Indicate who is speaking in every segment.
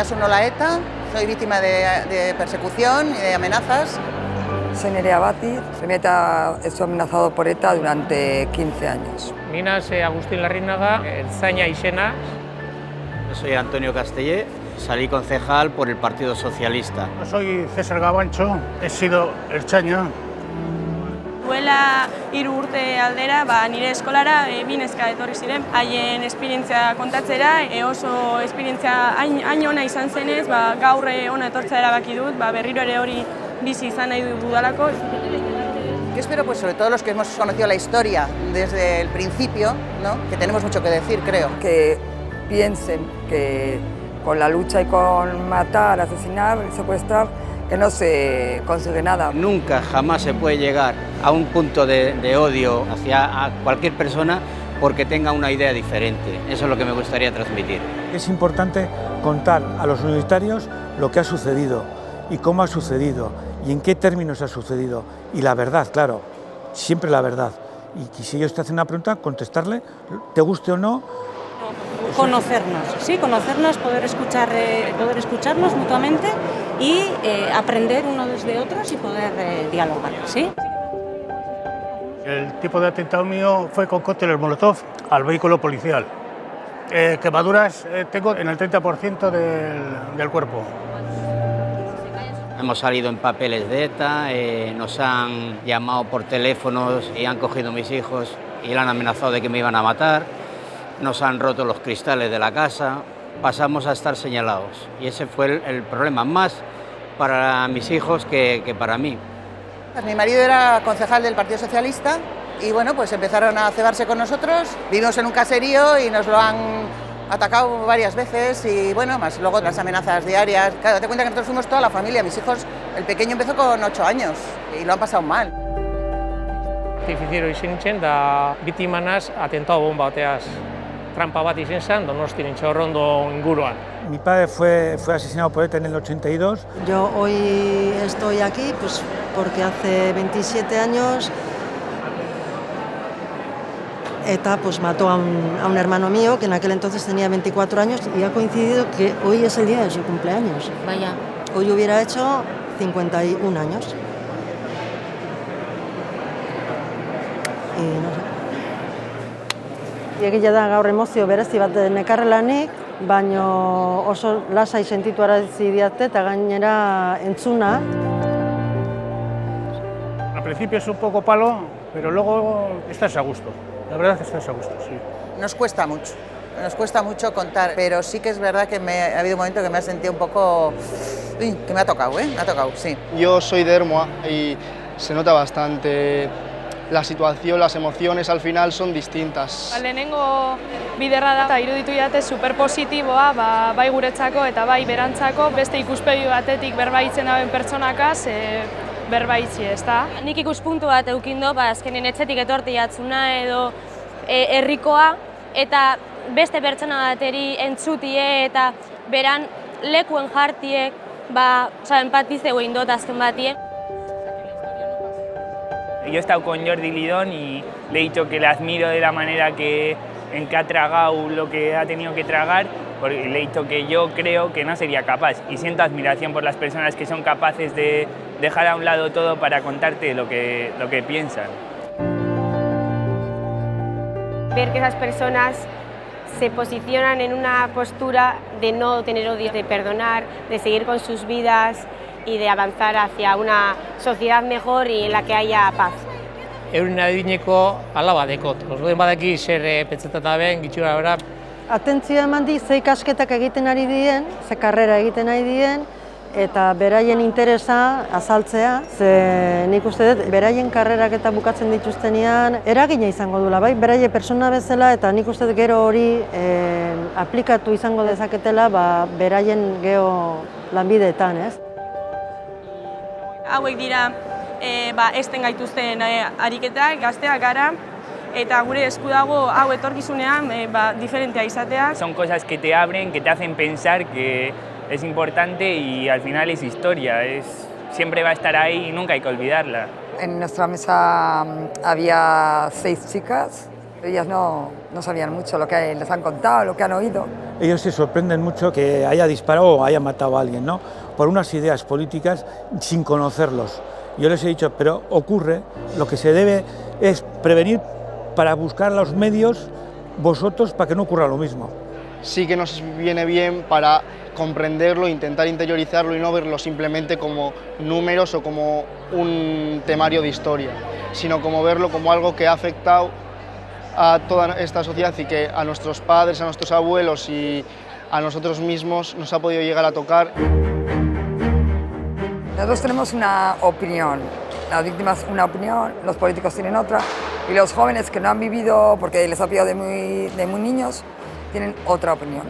Speaker 1: Soy ETA, soy víctima de persecución y de amenazas.
Speaker 2: Soy Nerea Bati, estoy amenazado por ETA durante 15 años.
Speaker 3: Ni naiz Agustín Larrinaga, ertzaina izena.
Speaker 4: Yo soy Antonio Castellé, salí concejal por el Partido Socialista.
Speaker 5: Soy César Gabancho, he sido ertzaina.
Speaker 6: Duela 3 urte aldera, nire eskolara bi neska etorri ziren, haien esperientzia kontatzera, oso esperientzia hain ona izan zenez, gaur ona etortzea erabaki dut, berriro ere hori bizi izan nahi dudalako.
Speaker 1: Yo espero, pues, sobre todo los que hemos conocido la historia desde el principio, ¿no? Que tenemos mucho que decir, creo.
Speaker 2: Que piensen que con la lucha y con matar, asesinar, secuestrar, que no se consigue nada.
Speaker 4: Nunca, jamás se puede llegar a un punto de odio hacia a cualquier persona porque tenga una idea diferente. Eso es lo que me gustaría transmitir.
Speaker 7: Es importante contar a los universitarios lo que ha sucedido y cómo ha sucedido y en qué términos ha sucedido. Y la verdad, claro, siempre la verdad. Y si ellos te hacen una pregunta, contestarle, te guste o no.
Speaker 8: Conocernos, sí, conocernos, poder escucharnos mutuamente y aprender unos de otros y poder dialogar, ¿sí?
Speaker 5: El tipo de atentado mío fue con cócteles Molotov al vehículo policial. Quemaduras tengo en el 30% del cuerpo.
Speaker 4: Hemos salido en papeles de ETA, nos han llamado por teléfonos y han cogido a mis hijos y le han amenazado de que me iban a matar. Nos han roto los cristales de la casa, pasamos a estar señalados y ese fue el problema, más para mis hijos que para mí.
Speaker 1: Pues mi marido era concejal del Partido Socialista y bueno, pues empezaron a cebarse con nosotros, vivimos en un caserío y nos lo han atacado varias veces y bueno, más luego las amenazas diarias. Claro, date cuenta que nosotros fuimos toda la familia, mis hijos, el pequeño empezó con 8 años y lo han pasado mal.
Speaker 3: Artifiziero izan nintzen da biktimanaz atentado bomba bateaz trampa bat izan zen Donostin Intxaurrondo inguruan.
Speaker 7: Mi padre fue asesinado por ETA en el 82.
Speaker 9: Yo hoy estoy aquí pues, porque hace 27 años ETA pues, mató a un hermano mío que en aquel entonces tenía 24 años y ha coincidido que hoy es el día de su cumpleaños.
Speaker 8: Vaya.
Speaker 9: Hoy hubiera hecho 51 años. Y no sé. Egia da gaur emozio berezi bat nekarrelanik, baino oso lasai sentitu arazi diate eta gainera entzuna.
Speaker 5: Al principio es un poco palo, pero luego estás a gusto. La verdad estás a gusto, sí.
Speaker 1: Nos cuesta mucho contar, pero sí que es verdad que ha habido un momento que me ha sentido un poco... Uy, que me ha tocado, me ha tocado, sí.
Speaker 10: Yo soy de Ermua y se nota bastante. La situación, las emociones al final son distintas.
Speaker 6: Lehenengo biderra da eta iruditu jate superpositiboa, bai guretzako eta bai berantzako, beste ikuspegi batetik berbaitzen daben pertsonakaz, berbaitzi, ezta?
Speaker 11: Nik ikuspuntu bat eukindo, azkenen etxetik etorti jatzuna edo herrikoa eta beste pertsona bateri entzutie eta beran lekuen jartiek, empatizeu indot azken batie.
Speaker 12: Yo he estado con Jordi Lidón y le he dicho que le admiro de la manera en que ha tragado lo que ha tenido que tragar, porque le he dicho que yo creo que no sería capaz y siento admiración por las personas que son capaces de dejar a un lado todo para contarte lo que piensan.
Speaker 11: Ver que esas personas se posicionan en una postura de no tener odio, de perdonar, de seguir con sus vidas y de avanzar hacia una sociedad mejor y en la que haya paz.
Speaker 3: Euren adineko alaba dekot. Osuden badaki zer pentsatata ben, gitxura bera.
Speaker 9: Atentzioa eman di, ze ikasketak egiten ari dien, ze karrera egiten ari dien, eta beraien interesa azaltzea, ze nik uste dut, beraien karrerak eta bukatzen dituztenean, eragina izango dula, bai, beraie persona bezala, eta nik uste dut gero hori aplikatu izango dezaketela, beraien geho lanbideetan, ez?
Speaker 6: Hauek dira esten gaituzten ariketak, gazteak gara, eta gure esku dago hau etorkizunean diferentea izatea.
Speaker 12: Son cosas que te abren, que te hacen pensar que es importante y al final es historia, siempre va a estar ahí y nunca hay que olvidarla.
Speaker 2: En nuestra mesa había 6 chicas Ellas no sabían mucho lo que les han contado, lo que han oído.
Speaker 7: Ellos se sorprenden mucho que haya disparado o haya matado a alguien, ¿no? Por unas ideas políticas sin conocerlos. Yo les he dicho, pero ocurre, lo que se debe es prevenir para buscar los medios vosotros para que no ocurra lo mismo.
Speaker 10: Sí que nos viene bien para comprenderlo, intentar interiorizarlo y no verlo simplemente como números o como un temario de historia, sino como verlo como algo que ha afectado a toda esta sociedad y que a nuestros padres, a nuestros abuelos y a nosotros mismos nos ha podido llegar a tocar.
Speaker 2: Nosotros tenemos una opinión, las víctimas una opinión, los políticos tienen otra y los jóvenes que no han vivido, porque les ha pillado de muy niños, tienen otra opinión.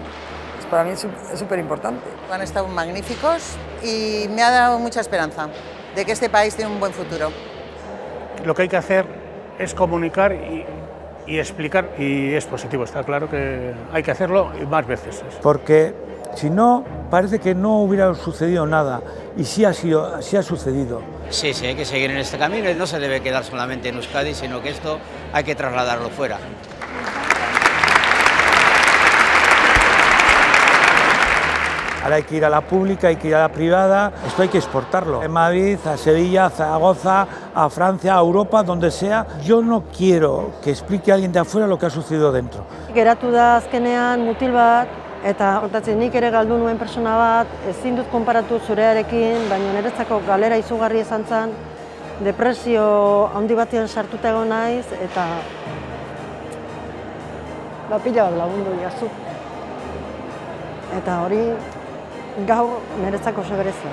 Speaker 2: Pues para mí es súper importante.
Speaker 1: Han estado magníficos y me ha dado mucha esperanza de que este país tiene un buen futuro.
Speaker 5: Lo que hay que hacer es comunicar y explicar, y es positivo, está claro que hay que hacerlo más veces.
Speaker 7: Porque si no, parece que no hubiera sucedido nada, y sí ha sucedido.
Speaker 4: Sí, hay que seguir en este camino y no se debe quedar solamente en Euskadi, sino que esto hay que trasladarlo fuera.
Speaker 7: Ahora hay que ir a la pública, hay que ir a la privada, esto hay que exportarlo. En Madrid, a Sevilla, a Zaragoza, a Francia, a Europa, donde sea. Yo no quiero que explique a alguien de afuera lo que ha sucedido dentro.
Speaker 9: Geratu da azkenean mutil bat, eta kontatzen nik ere galdu nuen persona bat, ezin dut konparatu zurearekin, baina niretzako galera izugarri izan zen, depresio handi batean sartuta egon naiz, eta pila bat lagundu jazu. Eta hori gaur niretzako oso berezia.